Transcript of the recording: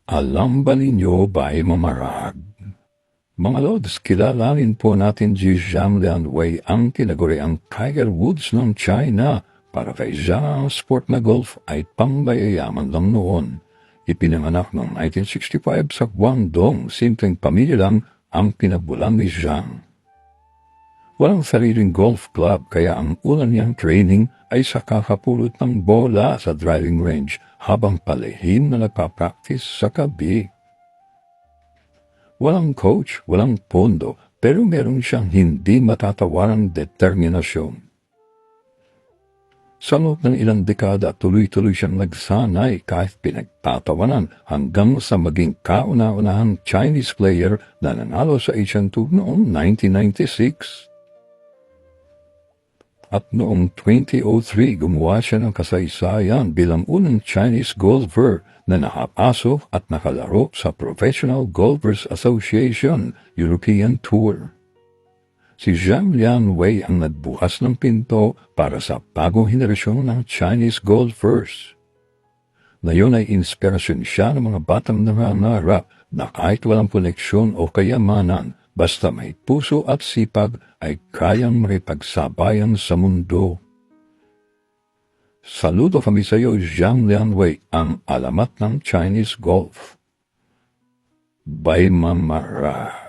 Alam ba ninyo ba'y mamarag? Mga Lods, kilalanin po natin si Zhang Lianwei, ang tinaguriang Tiger Woods ng China. Para kay Zhang, ang sport na golf ay pangmayayaman lang noon. Ipinanganak noong 1965 sa Guangdong, simpleng pamilya lang ang pinabulan ni Zhang. Walang sariling golf club kaya ang una niyang training ay sa kakapulot ng bola sa driving range habang palihim na nagpa-practice sa gabi. Walang coach, walang pondo, pero meron siyang hindi matatawarang determinasyon. Sa loob ng ilang dekada, tuloy-tuloy siyang nagsanay kahit pinagtatawanan hanggang sa maging kauna-unahang Chinese player na nanalo sa Asian Tour noong 1996. At noong 2003, gumawa siya ng kasaysayan bilang unang Chinese golfer na nakapasok at nakalaro sa Professional Golfers Association European Tour. Si Zhang Lianwei ang nagbukas ng pinto para sa bagong henerasyon ng Chinese golfers. Ngayon ay inspirasyon siya ng mga batang nangangarap na kahit walang koneksyon o kayamanan, basta may puso at sipag ay kayang makipagsabayan sa mundo. Saludo kami sa iyo, Zhang Lianwei, ang alamat ng Chinese golf. Bye, Mamara.